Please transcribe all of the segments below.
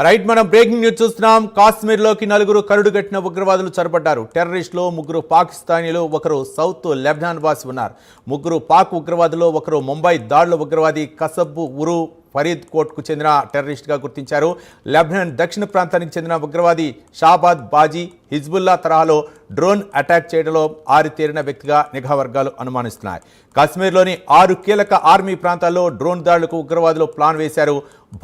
Right మనం breaking news చూస్తున్నాం. కాశ్మీర్లోకి నలుగురు కరుడుగట్టిన ఉగ్రవాదులు చొరబడ్డారు. టెర్రరిస్టులు ముగ్గురు పాకిస్తానీలు, ఒకరు సౌత్ లెబనాన్ వాసి ఉన్నారు. ముగ్గురు పాక్ ఉగ్రవాదులు, ఒకరు ముంబై దాడుల ఉగ్రవాది కసబ్ ఉరు ఫరీద్ కోట్కు చెందిన టెర్రరిస్ట్గా గుర్తించారు. లెబనాన్ దక్షిణ ప్రాంతానికి చెందిన ఉగ్రవాది షాబాద్ బాజీ హిజ్బుల్లా తరహాలో డ్రోన్ అటాక్ చేయడంలో ఆరితేరిన వ్యక్తిగా నిఘా వర్గాలు అనుమానిస్తున్నాయి. కాశ్మీర్లోని 6 కీలక ఆర్మీ ప్రాంతాల్లో డ్రోన్ దాడులకు ఉగ్రవాదులు ప్లాన్ వేశారు.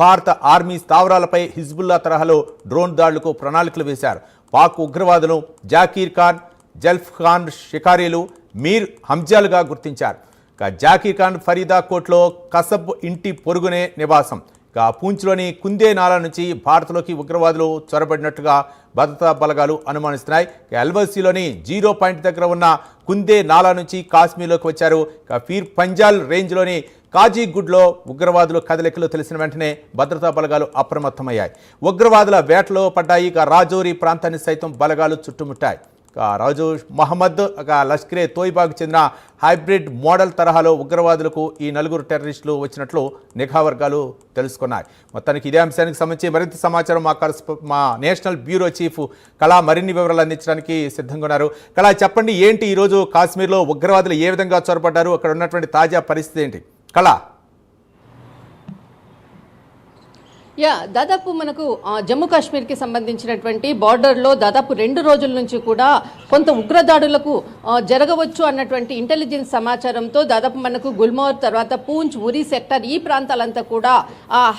భారత ఆర్మీ స్థావరాలపై హిజ్బుల్లా తరహాలో డ్రోన్ దాడులకు ప్రణాళికలు వేశారు. పాక్ ఉగ్రవాదులు జాకీర్ ఖాన్, జల్ఫ్ ఖాన్ షికారీలు, మీర్ హంజాలుగా గుర్తించారు. జాకీర్ ఖాన్ ఫరీదాకోట్లో కసబ్ ఇంటి పొరుగునే నివాసం. పూంచ్లోని కుందే నాలా నుంచి భారత్లోకి ఉగ్రవాదులు చొరబడినట్టుగా భద్రతా బలగాలు అనుమానిస్తున్నాయి. ఎల్వసీలోని 0 పాయింట్ దగ్గర ఉన్న కుందే నాలా నుంచి కాశ్మీర్లోకి వచ్చారు. పీర్ పంజాల్ రేంజ్లోని కాజీగుడ్లో ఉగ్రవాదులు కదలికలు తెలిసిన వెంటనే భద్రతా బలగాలు అప్రమత్తమయ్యాయి. ఉగ్రవాదుల వేటలో పడ్డాయి. రాజౌరి ప్రాంతాన్ని సైతం బలగాలు చుట్టుముట్టాయి. రాజు మహమ్మద్ లష్కరే తోయిబాకు చెందిన హైబ్రిడ్ మోడల్ తరహాలో ఉగ్రవాదులకు ఈ నలుగురు టెర్రరిస్టులు వచ్చినట్లు నిఘా వర్గాలు తెలుసుకున్నాయి. మొత్తానికి ఇదే అంశానికి సంబంధించి మరింత సమాచారం మా నేషనల్ బ్యూరో చీఫ్ కళా మరిన్ని వివరాలు అందించడానికి సిద్ధంగా ఉన్నారు. కళా, చెప్పండి, ఏంటి ఈరోజు కాశ్మీర్లో ఉగ్రవాదులు ఏ విధంగా చొరబడ్డారు, అక్కడ ఉన్నటువంటి తాజా పరిస్థితి ఏంటి? కళా, దాదాపు మనకు జమ్మూ కాశ్మీర్కి సంబంధించినటువంటి బార్డర్లో దాదాపు 2 రోజుల నుంచి కూడా కొంత ఉగ్రదాడులకు జరగవచ్చు అన్నటువంటి ఇంటెలిజెన్స్ సమాచారంతో దాదాపు మనకు గుల్మోర్, తర్వాత పూంచ్, ఉరీ సెక్టర్, ఈ ప్రాంతాలంతా కూడా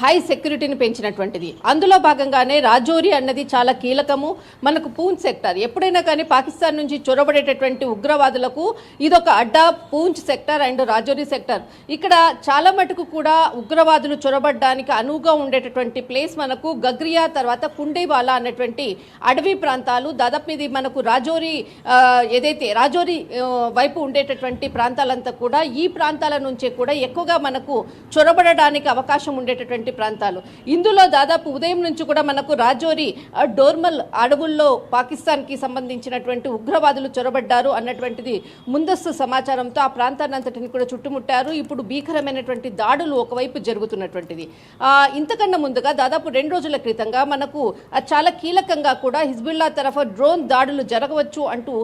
హై సెక్యూరిటీని పెంచినటువంటిది. అందులో భాగంగానే రాజౌరి అన్నది చాలా కీలకము. మనకు పూంచ్ సెక్టర్ ఎప్పుడైనా కానీ పాకిస్తాన్ నుంచి చొరబడేటటువంటి ఉగ్రవాదులకు ఇదొక అడ్డా. Poonch sector and Rajouri sector ఇక్కడ చాలా మటుకు కూడా ఉగ్రవాదులు చొరబడ్డానికి అనువుగా ఉండేటటువంటి ప్లేస్ మనకు గగ్రియా, తర్వాత కుండేవాలా అన్నటువంటి అడవి ప్రాంతాలు. దాదాపు ఇది మనకు రాజౌరి ఏదైతే రాజౌరి వైపు ఉండేటటువంటి ప్రాంతాలంతా కూడా ఈ ప్రాంతాల నుంచే కూడా ఎక్కువగా మనకు చొరబడడానికి అవకాశం ఉండేటటువంటి ప్రాంతాలు. ఇందులో దాదాపు ఉదయం నుంచి కూడా మనకు రాజౌరి డోర్మల్ అడవుల్లో పాకిస్తాన్కి సంబంధించినటువంటి ఉగ్రవాదులు చొరబడ్డారు అన్నటువంటిది ముందస్తు సమాచారంతో ఆ ప్రాంతాన్ని అంతటిని కూడా చుట్టుముట్టారు. ఇప్పుడు భీకరమైనటువంటి దాడులు ఒకవైపు జరుగుతున్నటువంటిది. ఇంతకన్నా ముందుగా దాదాపు 2 రోజుల క్రితంగా మనకు చాలా కీలకంగా కూడా హిజ్బుల్లా తరఫు డ్రోన్ దాడులు జరగవచ్చు అంటూ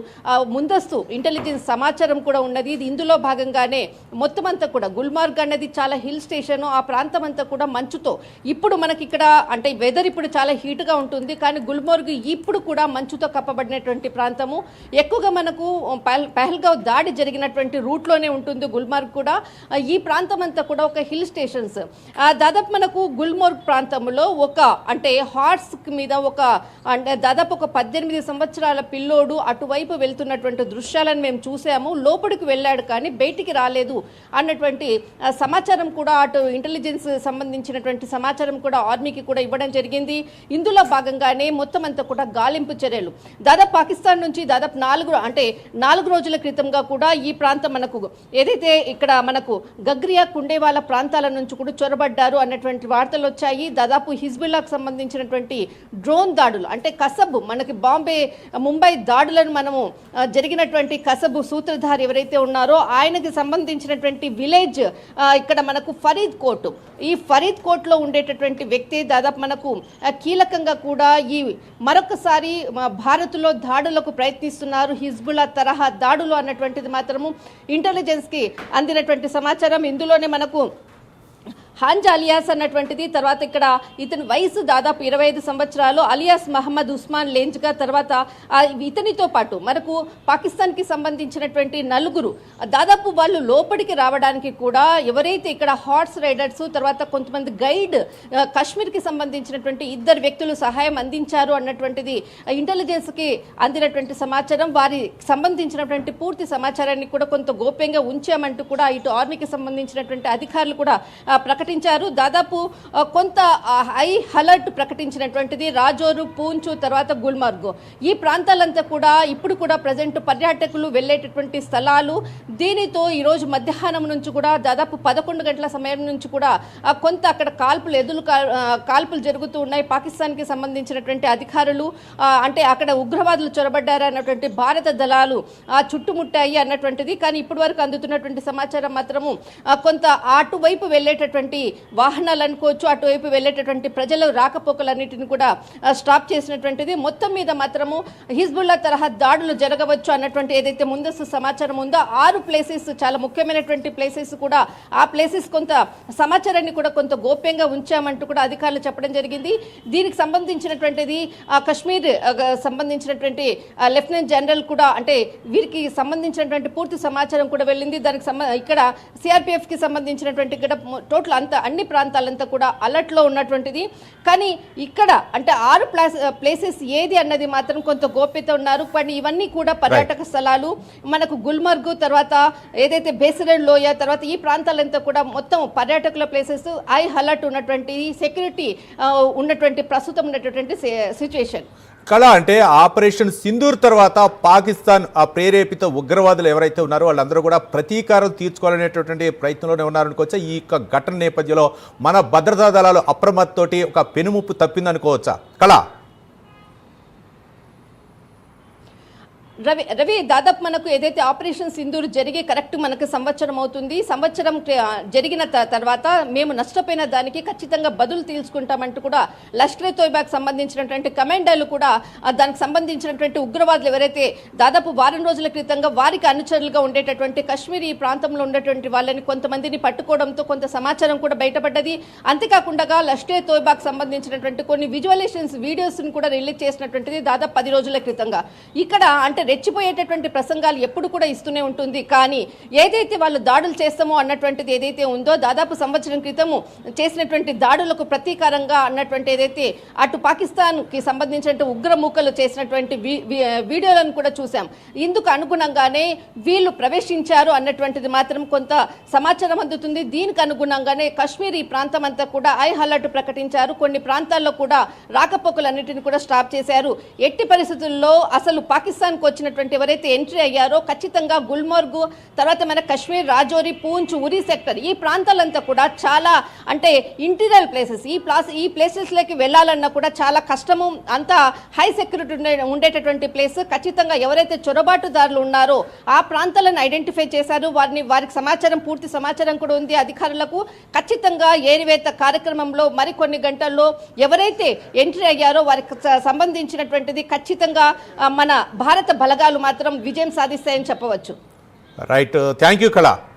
ముందస్తు ఇంటెలిజెన్స్ సమాచారం కూడా ఉన్నది. ఇందులో భాగంగానే మొత్తం అంతా కూడా గుల్మార్గ్ అనేది చాలా హిల్ స్టేషన్, ఆ ప్రాంతం అంతా కూడా మంచుతో ఇప్పుడు మనకి ఇక్కడ అంటే వెదర్ ఇప్పుడు చాలా హీట్గా ఉంటుంది, కానీ గుల్మార్గ్ ఇప్పుడు కూడా మంచుతో కప్పబడినటువంటి ప్రాంతము. ఎక్కువగా మనకు పహల్గావ్ దాడి జరిగినటువంటి రూట్లోనే ఉంటుంది గుల్మార్గ్ కూడా. ఈ ప్రాంతం అంతా కూడా ఒక హిల్ స్టేషన్స్. దాదాపు మనకు గుల్మార్గ్ ప్రాంతంలో ఒక అంటే హార్స్ మీద ఒక అంటే దాదాపు ఒక 18 సంవత్సరాల పిల్లోడు అటువైపు వెళ్తున్నటువంటి దృశ్యాలను మేము చూసాము. లోపలికి వెళ్ళాడు కానీ బయటికి రాలేదు అన్నటువంటి సమాచారం కూడా అటు ఇంటెలిజెన్స్ సంబంధించినటువంటి సమాచారం కూడా ఆర్మీకి కూడా ఇవ్వడం జరిగింది. ఇందులో భాగంగానే మొత్తం అంతా కూడా గాలింపు చర్యలు దాదాపు పాకిస్తాన్ నుంచి దాదాపు 4 రోజుల క్రితంగా కూడా ఈ ప్రాంతం మనకు ఏదైతే ఇక్కడ మనకు గగ్రియా, కుండేవాలా ప్రాంతాల నుంచి కూడా చొరబడ్డారు అన్నటువంటి వార్తలు వచ్చాయి. దాదాపు హిజ్బుల్లాకు సంబంధించినటువంటి డ్రోన్ దాడులు అంటే కసబ్ మనకి ముంబై దాడులను మనము జరిగినటువంటి కసబ్ సూత్రధారి ఎవరైతే ఉన్నారో ఆయనకి సంబంధించినటువంటి విలేజ్ ఇక్కడ మనకు ఫరీద్ కోట్. ఈ ఫరీద్ కోట్లో ఉండేటటువంటి వ్యక్తి దాదాపు మనకు కీలకంగా కూడా ఈ మరొకసారి భారత్లో దాడులకు ప్రయత్నిస్తున్నారు, హిజ్బుల్లా తరహా దాడులు అన్నటువంటిది మాత్రము ఇంటెలిజెన్స్కి అందినటువంటి సమాచారం. ఇందులోనే మనకు హాంజ్ అలియాస్ అన్నటువంటిది, తర్వాత ఇక్కడ ఇతని వయసు దాదాపు 25 సంవత్సరాలు, అలియాస్ మహమ్మద్ ఉస్మాన్ లేంజ్గా, తర్వాత ఇతనితో పాటు మనకు పాకిస్తాన్కి సంబంధించినటువంటి 4 దాదాపు వాళ్ళు లోపలికి రావడానికి కూడా ఎవరైతే ఇక్కడ హార్స్ రైడర్స్, తర్వాత కొంతమంది గైడ్, కాశ్మీర్కి సంబంధించినటువంటి 2 వ్యక్తులు సహాయం అందించారు అన్నటువంటిది ఇంటెలిజెన్స్కి అందినటువంటి సమాచారం. వారికి సంబంధించినటువంటి పూర్తి సమాచారాన్ని కూడా కొంత గోప్యంగా ఉంచామంటూ కూడా ఇటు ఆర్మీకి సంబంధించినటువంటి అధికారులు కూడా ప్రకటించారు. దాదాపు కొంత హై అలర్ట్ ప్రకటించినటువంటిది రాజౌరి, పూంచ్, తర్వాత గుల్మార్గ్ ఈ ప్రాంతాలంతా కూడా ఇప్పుడు కూడా ప్రజెంట్ పర్యాటకులు వెళ్ళేటటువంటి స్థలాలు. దీనితో ఈరోజు మధ్యాహ్నం నుంచి కూడా దాదాపు 11 గంటల సమయం నుంచి కూడా కొంత అక్కడ కాల్పులు జరుగుతూ ఉన్నాయి. పాకిస్తాన్కి సంబంధించినటువంటి అధికారులు అంటే అక్కడ ఉగ్రవాదులు చొరబడ్డారు అన్నటువంటి భారత దళాలు చుట్టుముట్టాయి అన్నటువంటిది. కానీ ఇప్పటి వరకు అందుతున్నటువంటి సమాచారం మాత్రము కొంత అటువైపు వెళ్ళేటటువంటి వెళ్ళేటటువంటి వాహనాలు అనుకోవచ్చు, అటువైపు వెళ్ళేటటువంటి ప్రజలు రాకపోకలన్నిటిని కూడా స్టాప్ చేసినటువంటిది. మొత్తం మీద మాత్రము హిజ్బుల్లా తరహా దాడులు జరగవచ్చు అన్నటువంటి ఏదైతే ముందస్తు సమాచారం ఉందో 6 ప్లేసెస్ చాలా ముఖ్యమైనటువంటి ప్లేసెస్ కూడా ఆ ప్లేసెస్ కొంత సమాచారాన్ని కూడా కొంత గోప్యంగా ఉంచామంటూ కూడా అధికారులు చెప్పడం జరిగింది. దీనికి సంబంధించినటువంటిది కశ్మీర్ సంబంధించినటువంటి లెఫ్టినెంట్ జనరల్ కూడా అంటే వీరికి సంబంధించినటువంటి పూర్తి సమాచారం కూడా వెళ్ళింది. దానికి ఇక్కడ సిఆర్పిఎఫ్ కి సంబంధించినటువంటి ఇక్కడ టోటల్ అంతా అన్ని ప్రాంతాలంతా కూడా అలర్ట్ లో ఉన్నటువంటిది. కానీ ఇక్కడ అంటే 6 ప్లేసెస్ ఏది అన్నది మాత్రం కొంత గోప్యత ఉన్నారు. కానీ ఇవన్నీ కూడా పర్యాటక స్థలాలు, మనకు గుల్మర్గ్ తర్వాత ఏదైతే బేసిరెడ్ లోయ తర్వాత ఈ ప్రాంతాలంతా కూడా మొత్తం పర్యాటకుల ప్లేసెస్ హై అలర్ట్ ఉన్నటువంటి సెక్యూరిటీ ఉన్నటువంటి ప్రస్తుతం ఉన్నటువంటి సిచ్యువేషన్. కళ అంటే ఆపరేషన్ సింధూర్ తర్వాత పాకిస్తాన్ ఆ ప్రేరేపిత ఉగ్రవాదులు ఎవరైతే ఉన్నారో వాళ్ళందరూ కూడా ప్రతీకారం తీర్చుకోవాలనేటటువంటి ప్రయత్నంలోనే ఉన్నారనుకోవచ్చా? ఈ ఘటన నేపథ్యంలో మన భద్రతా దళాలు అప్రమత్తతోటి ఒక పెనుముప్పు తప్పిందనుకోవచ్చా కళ? రవి దాదాపు మనకు ఏదైతే ఆపరేషన్ సింధూర్ జరిగి కరెక్ట్ మనకు సంవత్సరం అవుతుంది. సంవత్సరం జరిగిన తర్వాత మేము నష్టపోయిన దానికి ఖచ్చితంగా బదులు తీర్చుకుంటామంటూ కూడా లష్కర్ తోయిబాకి సంబంధించినటువంటి కమాండర్లు కూడా దానికి సంబంధించినటువంటి ఉగ్రవాదులు ఎవరైతే దాదాపు వారం రోజుల క్రితంగా వారికి అనుచరులుగా ఉండేటటువంటి కశ్మీర్ ఈ ప్రాంతంలో ఉన్నటువంటి వాళ్ళని కొంతమందిని పట్టుకోవడంతో కొంత సమాచారం కూడా బయటపడ్డది. అంతేకాకుండా లష్కర్ తోయిబాకి సంబంధించినటువంటి కొన్ని విజువలైజేషన్స్ వీడియోస్ని కూడా రిలీజ్ చేసినటువంటిది దాదాపు 10 రోజుల క్రితంగా. ఇక్కడ అంటే రెచ్చిపోయేటటువంటి ప్రసంగాలు ఎప్పుడు కూడా ఇస్తూనే ఉంటుంది. కానీ ఏదైతే వాళ్ళు దాడులు చేస్తామో అన్నటువంటిది ఏదైతే ఉందో దాదాపు సంవత్సరం క్రితము చేసినటువంటి దాడులకు ప్రతీకారంగా అన్నటువంటి ఏదైతే అటు పాకిస్తాన్కి సంబంధించిన ఉగ్రమూకలు చేసినటువంటి వీడియోలను కూడా చూసాం. ఇందుకు అనుగుణంగానే వీళ్ళు ప్రవేశించారు అన్నటువంటిది మాత్రం కొంత సమాచారం అందుతుంది. దీనికి అనుగుణంగానే కశ్మీర్ ఈ ప్రాంతం అంతా కూడా హై అలర్ట్ ప్రకటించారు. కొన్ని ప్రాంతాల్లో కూడా రాకపోకలన్నిటిని కూడా స్టాప్ చేశారు. ఎట్టి పరిస్థితుల్లో అసలు పాకిస్తాన్కు వచ్చినటువంటి ఎవరైతే ఎంట్రీ అయ్యారో ఖచ్చితంగా గుల్మర్గ్ తర్వాత మన కశ్మీర్ రాజౌరి పూంచ్ ఉరి సెక్టర్ ఈ ప్రాంతాలంతా కూడా చాలా అంటే ఇంటీరియర్ ప్లేసెస్ ఈ ప్లేసెస్లోకి వెళ్ళాలన్నా కూడా చాలా కష్టము. అంతా హై సెక్యూరిటీ ఉండేటటువంటి ప్లేస్. ఖచ్చితంగా ఎవరైతే చొరబాటుదారులు ఉన్నారో ఆ ప్రాంతాలను ఐడెంటిఫై చేశారు. వారికి సమాచారం పూర్తి సమాచారం కూడా ఉంది అధికారులకు. ఖచ్చితంగా ఏరివేత కార్యక్రమంలో మరికొన్ని గంటల్లో ఎవరైతే ఎంట్రీ అయ్యారో వారికి సంబంధించినటువంటిది ఖచ్చితంగా మన భారత బలగాలు మాత్రం విజయం సాధిస్తాయని చెప్పవచ్చు. రైట్, థ్యాంక్ యూ కళ.